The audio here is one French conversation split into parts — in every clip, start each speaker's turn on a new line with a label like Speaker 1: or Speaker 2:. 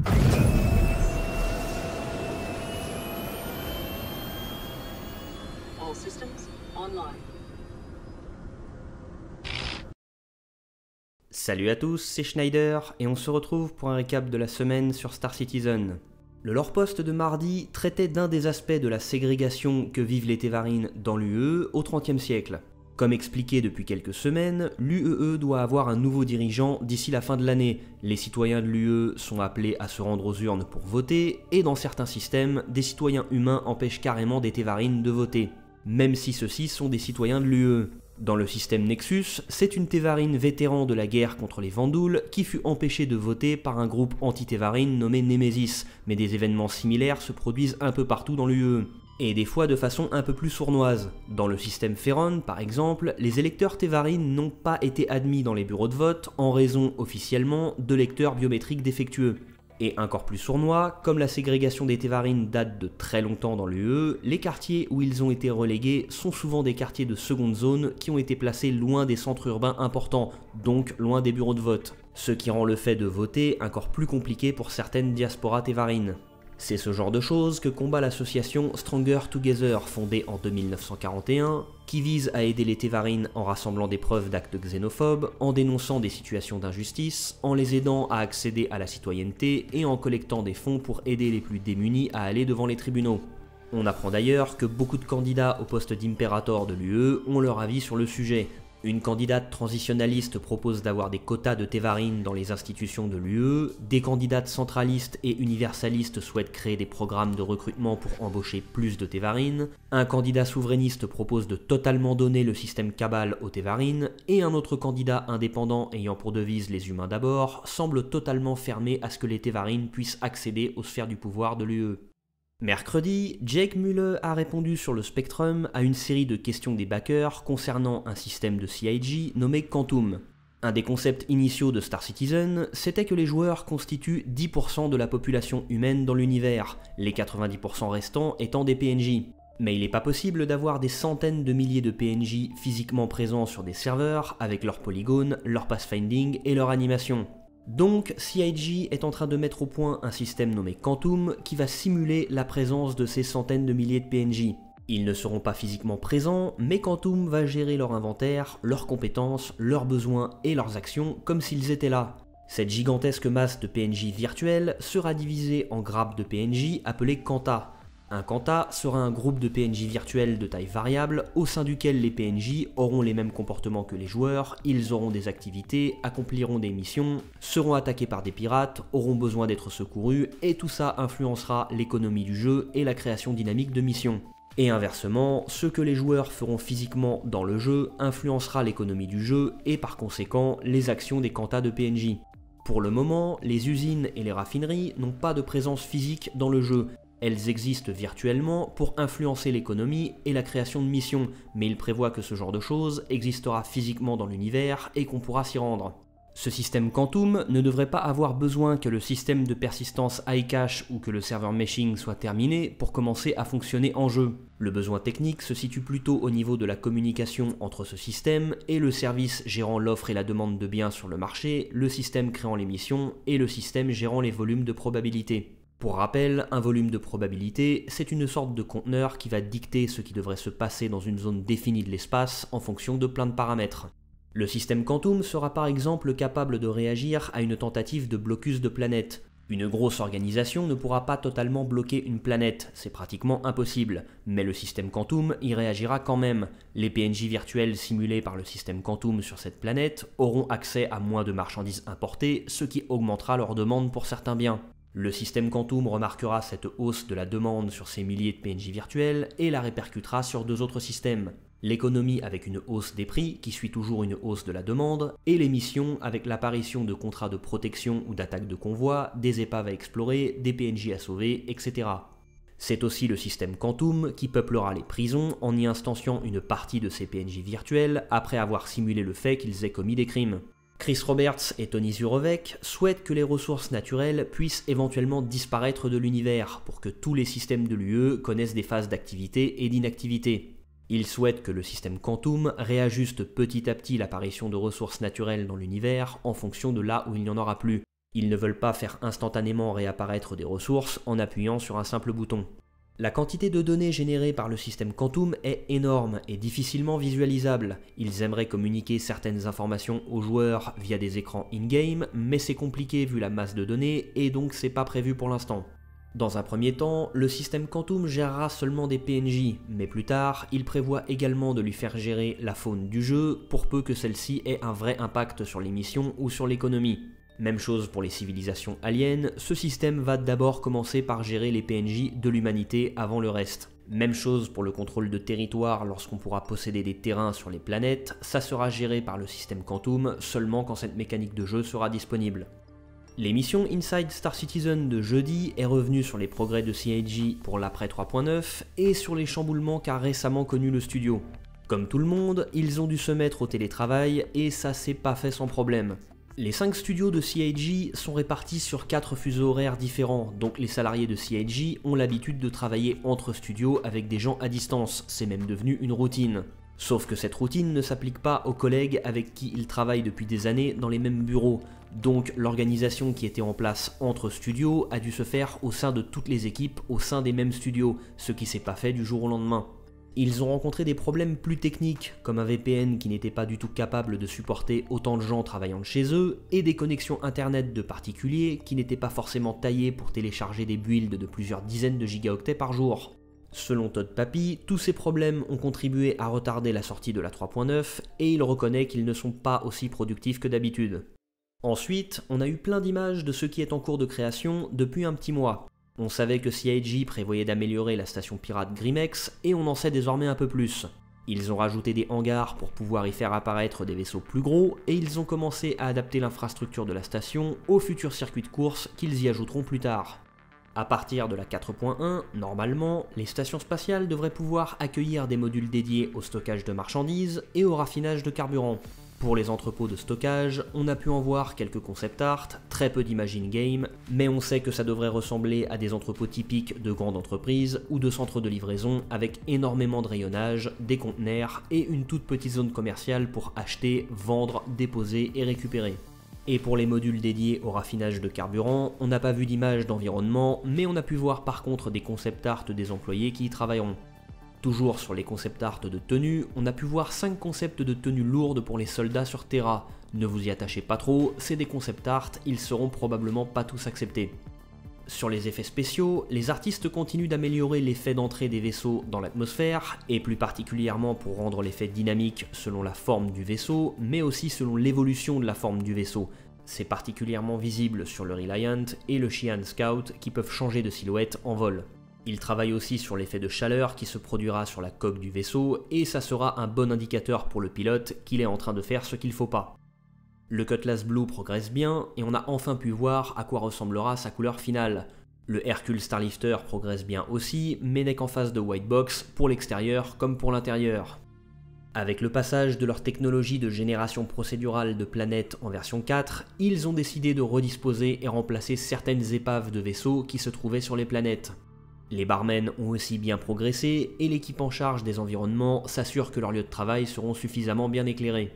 Speaker 1: All systems online.
Speaker 2: Salut à tous, c'est Schneider et on se retrouve pour un récap de la semaine sur Star Citizen. Le lore post de mardi traitait d'un des aspects de la ségrégation que vivent les Tevarines dans l'UE au XXe siècle. Comme expliqué depuis quelques semaines, l'UEE doit avoir un nouveau dirigeant d'ici la fin de l'année. Les citoyens de l'UE sont appelés à se rendre aux urnes pour voter, et dans certains systèmes, des citoyens humains empêchent carrément des Tevarines de voter, même si ceux-ci sont des citoyens de l'UE. Dans le système Nexus, c'est une Tevarine vétéran de la guerre contre les Vanduul qui fut empêchée de voter par un groupe anti-Tevarine nommé Nemesis, mais des événements similaires se produisent un peu partout dans l'UE. Et des fois de façon un peu plus sournoise. Dans le système Ferron, par exemple, les électeurs Tevarines n'ont pas été admis dans les bureaux de vote en raison, officiellement, de lecteurs biométriques défectueux. Et encore plus sournois, comme la ségrégation des Tevarines date de très longtemps dans l'UE, les quartiers où ils ont été relégués sont souvent des quartiers de seconde zone qui ont été placés loin des centres urbains importants, donc loin des bureaux de vote. Ce qui rend le fait de voter encore plus compliqué pour certaines diasporas Tevarines. C'est ce genre de choses que combat l'association Stronger Together, fondée en 1941, qui vise à aider les Tevarines en rassemblant des preuves d'actes xénophobes, en dénonçant des situations d'injustice, en les aidant à accéder à la citoyenneté et en collectant des fonds pour aider les plus démunis à aller devant les tribunaux. On apprend d'ailleurs que beaucoup de candidats au poste d'impérator de l'UE ont leur avis sur le sujet. Une candidate transitionnaliste propose d'avoir des quotas de Tevarines dans les institutions de l'UE, des candidates centralistes et universalistes souhaitent créer des programmes de recrutement pour embaucher plus de Tevarines, un candidat souverainiste propose de totalement donner le système Cabal aux Tevarines, et un autre candidat indépendant ayant pour devise les humains d'abord semble totalement fermé à ce que les Tevarines puissent accéder aux sphères du pouvoir de l'UE. Mercredi, Jake Muller a répondu sur le Spectrum à une série de questions des backers concernant un système de CIG nommé Quantum. Un des concepts initiaux de Star Citizen, c'était que les joueurs constituent 10% de la population humaine dans l'univers, les 90% restants étant des PNJ. Mais il n'est pas possible d'avoir des centaines de milliers de PNJ physiquement présents sur des serveurs avec leurs polygones, leur pathfinding et leur animation. Donc, CIG est en train de mettre au point un système nommé Quantum qui va simuler la présence de ces centaines de milliers de PNJ. Ils ne seront pas physiquement présents, mais Quantum va gérer leur inventaire, leurs compétences, leurs besoins et leurs actions comme s'ils étaient là. Cette gigantesque masse de PNJ virtuels sera divisée en grappes de PNJ appelées Quanta. Un Quanta sera un groupe de PNJ virtuels de taille variable au sein duquel les PNJ auront les mêmes comportements que les joueurs, ils auront des activités, accompliront des missions, seront attaqués par des pirates, auront besoin d'être secourus, et tout ça influencera l'économie du jeu et la création dynamique de missions. Et inversement, ce que les joueurs feront physiquement dans le jeu influencera l'économie du jeu et par conséquent les actions des Quantas de PNJ. Pour le moment, les usines et les raffineries n'ont pas de présence physique dans le jeu. Elles existent virtuellement pour influencer l'économie et la création de missions, mais il prévoit que ce genre de choses existera physiquement dans l'univers et qu'on pourra s'y rendre. Ce système Quantum ne devrait pas avoir besoin que le système de persistance iCache ou que le serveur meshing soit terminé pour commencer à fonctionner en jeu. Le besoin technique se situe plutôt au niveau de la communication entre ce système et le service gérant l'offre et la demande de biens sur le marché, le système créant les missions et le système gérant les volumes de probabilité. Pour rappel, un volume de probabilité, c'est une sorte de conteneur qui va dicter ce qui devrait se passer dans une zone définie de l'espace en fonction de plein de paramètres. Le système Quantum sera par exemple capable de réagir à une tentative de blocus de planète. Une grosse organisation ne pourra pas totalement bloquer une planète, c'est pratiquement impossible, mais le système Quantum y réagira quand même. Les PNJ virtuels simulés par le système Quantum sur cette planète auront accès à moins de marchandises importées, ce qui augmentera leur demande pour certains biens. Le système Quantum remarquera cette hausse de la demande sur ces milliers de PNJ virtuels et la répercutera sur deux autres systèmes. L'économie avec une hausse des prix qui suit toujours une hausse de la demande, et les missions avec l'apparition de contrats de protection ou d'attaque de convois, des épaves à explorer, des PNJ à sauver, etc. C'est aussi le système Quantum qui peuplera les prisons en y instanciant une partie de ces PNJ virtuels après avoir simulé le fait qu'ils aient commis des crimes. Chris Roberts et Tony Zurovec souhaitent que les ressources naturelles puissent éventuellement disparaître de l'univers pour que tous les systèmes de l'UE connaissent des phases d'activité et d'inactivité. Ils souhaitent que le système Quantum réajuste petit à petit l'apparition de ressources naturelles dans l'univers en fonction de là où il n'y en aura plus. Ils ne veulent pas faire instantanément réapparaître des ressources en appuyant sur un simple bouton. La quantité de données générées par le système Quantum est énorme et difficilement visualisable. Ils aimeraient communiquer certaines informations aux joueurs via des écrans in-game, mais c'est compliqué vu la masse de données et donc c'est pas prévu pour l'instant. Dans un premier temps, le système Quantum gérera seulement des PNJ, mais plus tard, il prévoit également de lui faire gérer la faune du jeu pour peu que celle-ci ait un vrai impact sur les missions ou sur l'économie. Même chose pour les civilisations aliens, ce système va d'abord commencer par gérer les PNJ de l'humanité avant le reste. Même chose pour le contrôle de territoire lorsqu'on pourra posséder des terrains sur les planètes, ça sera géré par le système Quantum seulement quand cette mécanique de jeu sera disponible. L'émission Inside Star Citizen de jeudi est revenue sur les progrès de CIG pour l'après 3.9 et sur les chamboulements qu'a récemment connu le studio. Comme tout le monde, ils ont dû se mettre au télétravail et ça s'est pas fait sans problème. Les 5 studios de CIG sont répartis sur 4 fuseaux horaires différents, donc les salariés de CIG ont l'habitude de travailler entre studios avec des gens à distance, c'est même devenu une routine. Sauf que cette routine ne s'applique pas aux collègues avec qui ils travaillent depuis des années dans les mêmes bureaux, donc l'organisation qui était en place entre studios a dû se faire au sein de toutes les équipes au sein des mêmes studios, ce qui s'est pas fait du jour au lendemain. Ils ont rencontré des problèmes plus techniques, comme un VPN qui n'était pas du tout capable de supporter autant de gens travaillant de chez eux, et des connexions internet de particuliers qui n'étaient pas forcément taillées pour télécharger des builds de plusieurs dizaines de gigaoctets par jour. Selon Todd Papy, tous ces problèmes ont contribué à retarder la sortie de la 3.9, et il reconnaît qu'ils ne sont pas aussi productifs que d'habitude. Ensuite, on a eu plein d'images de ce qui est en cours de création depuis un petit mois. On savait que CIG prévoyait d'améliorer la station pirate Grimex, et on en sait désormais un peu plus. Ils ont rajouté des hangars pour pouvoir y faire apparaître des vaisseaux plus gros, et ils ont commencé à adapter l'infrastructure de la station au futur circuit de course qu'ils y ajouteront plus tard. À partir de la 4.1, normalement, les stations spatiales devraient pouvoir accueillir des modules dédiés au stockage de marchandises et au raffinage de carburant. Pour les entrepôts de stockage, on a pu en voir quelques concept art, très peu d'images in-game, mais on sait que ça devrait ressembler à des entrepôts typiques de grandes entreprises ou de centres de livraison avec énormément de rayonnage, des conteneurs et une toute petite zone commerciale pour acheter, vendre, déposer et récupérer. Et pour les modules dédiés au raffinage de carburant, on n'a pas vu d'images d'environnement, mais on a pu voir par contre des concept art des employés qui y travailleront. Toujours sur les concept art de tenues, on a pu voir 5 concepts de tenues lourdes pour les soldats sur Terra. Ne vous y attachez pas trop, c'est des concept art, ils seront probablement pas tous acceptés. Sur les effets spéciaux, les artistes continuent d'améliorer l'effet d'entrée des vaisseaux dans l'atmosphère, et plus particulièrement pour rendre l'effet dynamique selon la forme du vaisseau, mais aussi selon l'évolution de la forme du vaisseau. C'est particulièrement visible sur le Reliant et le Xi'an Scout qui peuvent changer de silhouette en vol. Il travaille aussi sur l'effet de chaleur qui se produira sur la coque du vaisseau, et ça sera un bon indicateur pour le pilote qu'il est en train de faire ce qu'il faut pas. Le Cutlass Blue progresse bien, et on a enfin pu voir à quoi ressemblera sa couleur finale. Le Hercule Starlifter progresse bien aussi, mais n'est qu'en phase de white box pour l'extérieur comme pour l'intérieur. Avec le passage de leur technologie de génération procédurale de planètes en version 4, ils ont décidé de redisposer et remplacer certaines épaves de vaisseaux qui se trouvaient sur les planètes. Les barmen ont aussi bien progressé, et l'équipe en charge des environnements s'assure que leurs lieux de travail seront suffisamment bien éclairés.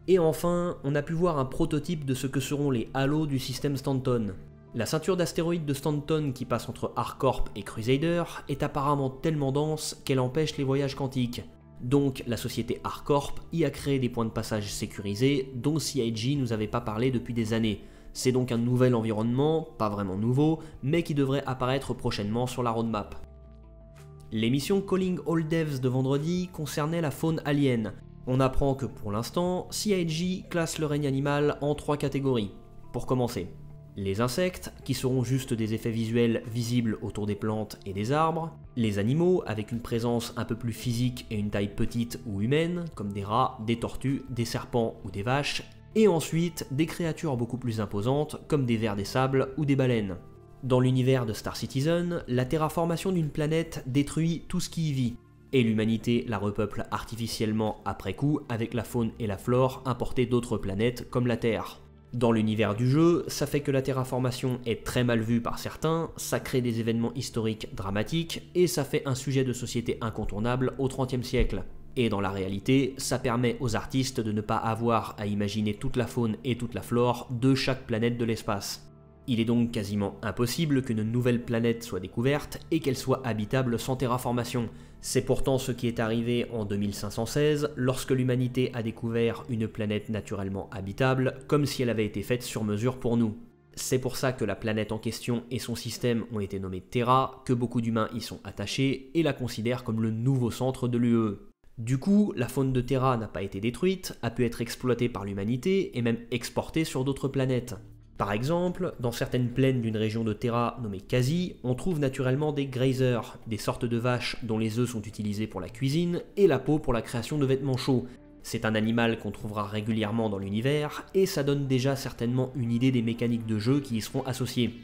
Speaker 2: Et enfin, on a pu voir un prototype de ce que seront les halos du système Stanton. La ceinture d'astéroïdes de Stanton qui passe entre ArcCorp et Crusader est apparemment tellement dense qu'elle empêche les voyages quantiques. Donc la société ArcCorp y a créé des points de passage sécurisés dont CIG nous avait pas parlé depuis des années. C'est donc un nouvel environnement, pas vraiment nouveau, mais qui devrait apparaître prochainement sur la roadmap. L'émission Calling All Devs de vendredi concernait la faune alien. On apprend que pour l'instant, CIG classe le règne animal en 3 catégories. Pour commencer, les insectes, qui seront juste des effets visuels visibles autour des plantes et des arbres, les animaux, avec une présence un peu plus physique et une taille petite ou humaine, comme des rats, des tortues, des serpents ou des vaches, et ensuite des créatures beaucoup plus imposantes, comme des vers des sables ou des baleines. Dans l'univers de Star Citizen, la terraformation d'une planète détruit tout ce qui y vit, et l'humanité la repeuple artificiellement après coup avec la faune et la flore importées d'autres planètes comme la Terre. Dans l'univers du jeu, ça fait que la terraformation est très mal vue par certains, ça crée des événements historiques dramatiques, et ça fait un sujet de société incontournable au XXe siècle. Et dans la réalité, ça permet aux artistes de ne pas avoir à imaginer toute la faune et toute la flore de chaque planète de l'espace. Il est donc quasiment impossible qu'une nouvelle planète soit découverte et qu'elle soit habitable sans terraformation. C'est pourtant ce qui est arrivé en 2516 lorsque l'humanité a découvert une planète naturellement habitable comme si elle avait été faite sur mesure pour nous. C'est pour ça que la planète en question et son système ont été nommés Terra, que beaucoup d'humains y sont attachés et la considèrent comme le nouveau centre de l'UE. Du coup, la faune de Terra n'a pas été détruite, a pu être exploitée par l'humanité et même exportée sur d'autres planètes. Par exemple, dans certaines plaines d'une région de Terra nommée Kasi, on trouve naturellement des grazers, des sortes de vaches dont les œufs sont utilisés pour la cuisine et la peau pour la création de vêtements chauds. C'est un animal qu'on trouvera régulièrement dans l'univers et ça donne déjà certainement une idée des mécaniques de jeu qui y seront associées.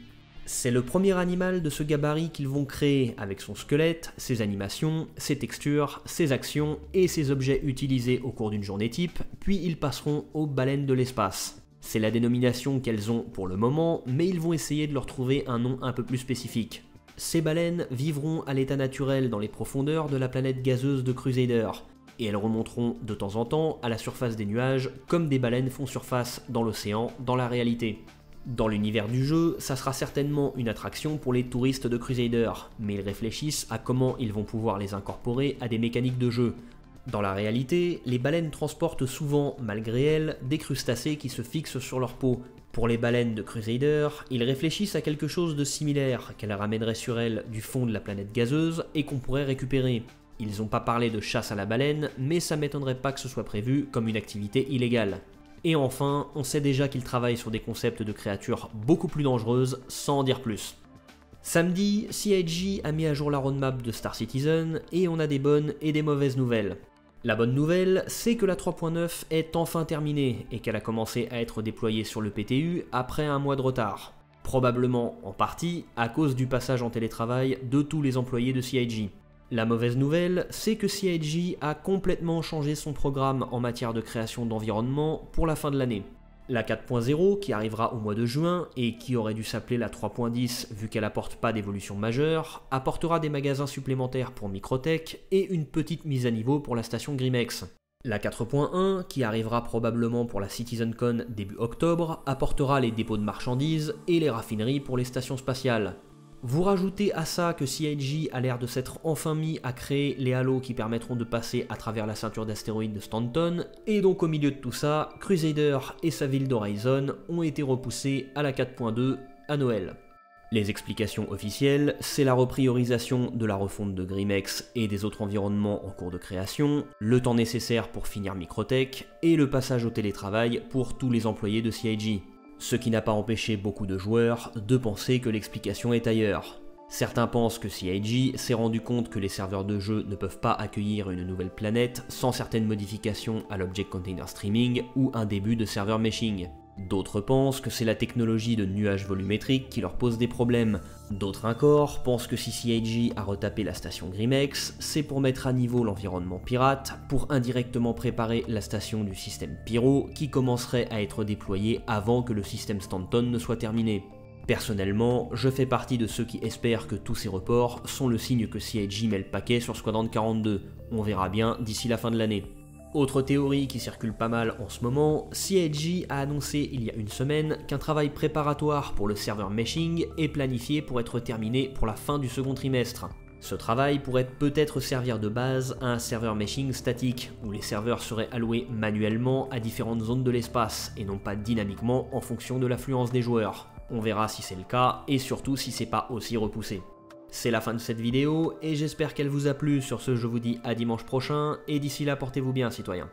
Speaker 2: C'est le premier animal de ce gabarit qu'ils vont créer avec son squelette, ses animations, ses textures, ses actions et ses objets utilisés au cours d'une journée type, puis ils passeront aux baleines de l'espace. C'est la dénomination qu'elles ont pour le moment, mais ils vont essayer de leur trouver un nom un peu plus spécifique. Ces baleines vivront à l'état naturel dans les profondeurs de la planète gazeuse de Crusader, et elles remonteront de temps en temps à la surface des nuages, comme des baleines font surface dans l'océan dans la réalité. Dans l'univers du jeu, ça sera certainement une attraction pour les touristes de Crusader, mais ils réfléchissent à comment ils vont pouvoir les incorporer à des mécaniques de jeu. Dans la réalité, les baleines transportent souvent, malgré elles, des crustacés qui se fixent sur leur peau. Pour les baleines de Crusader, ils réfléchissent à quelque chose de similaire qu'elles ramèneraient sur elles du fond de la planète gazeuse et qu'on pourrait récupérer. Ils n'ont pas parlé de chasse à la baleine, mais ça m'étonnerait pas que ce soit prévu comme une activité illégale. Et enfin, on sait déjà qu'ils travaillent sur des concepts de créatures beaucoup plus dangereuses, sans en dire plus. Samedi, CIG a mis à jour la roadmap de Star Citizen et on a des bonnes et des mauvaises nouvelles. La bonne nouvelle, c'est que la 3.9 est enfin terminée et qu'elle a commencé à être déployée sur le PTU après un mois de retard. Probablement en partie à cause du passage en télétravail de tous les employés de CIG. La mauvaise nouvelle, c'est que CIG a complètement changé son programme en matière de création d'environnement pour la fin de l'année. La 4.0, qui arrivera au mois de juin et qui aurait dû s'appeler la 3.10 vu qu'elle apporte pas d'évolution majeure, apportera des magasins supplémentaires pour Microtech et une petite mise à niveau pour la station Grimex. La 4.1, qui arrivera probablement pour la CitizenCon début octobre, apportera les dépôts de marchandises et les raffineries pour les stations spatiales. Vous rajoutez à ça que CIG a l'air de s'être enfin mis à créer les halos qui permettront de passer à travers la ceinture d'astéroïdes de Stanton, et donc au milieu de tout ça, Crusader et sa ville d'Horizon ont été repoussés à la 4.2 à Noël. Les explications officielles, c'est la repriorisation de la refonte de Grimex et des autres environnements en cours de création, le temps nécessaire pour finir Microtech, et le passage au télétravail pour tous les employés de CIG. Ce qui n'a pas empêché beaucoup de joueurs de penser que l'explication est ailleurs. Certains pensent que CIG s'est rendu compte que les serveurs de jeu ne peuvent pas accueillir une nouvelle planète sans certaines modifications à l'Object Container Streaming ou un début de serveur meshing. D'autres pensent que c'est la technologie de nuages volumétriques qui leur pose des problèmes. D'autres encore pensent que si CIG a retapé la station Grimex, c'est pour mettre à niveau l'environnement pirate, pour indirectement préparer la station du système Pyro qui commencerait à être déployée avant que le système Stanton ne soit terminé. Personnellement, je fais partie de ceux qui espèrent que tous ces reports sont le signe que CIG met le paquet sur Squadron 42. On verra bien d'ici la fin de l'année. Autre théorie qui circule pas mal en ce moment, CIG a annoncé il y a une semaine qu'un travail préparatoire pour le serveur meshing est planifié pour être terminé pour la fin du second trimestre. Ce travail pourrait peut-être servir de base à un serveur meshing statique, où les serveurs seraient alloués manuellement à différentes zones de l'espace, et non pas dynamiquement en fonction de l'affluence des joueurs. On verra si c'est le cas, et surtout si c'est pas aussi repoussé. C'est la fin de cette vidéo, et j'espère qu'elle vous a plu. Sur ce, je vous dis à dimanche prochain, et d'ici là, portez-vous bien, citoyens.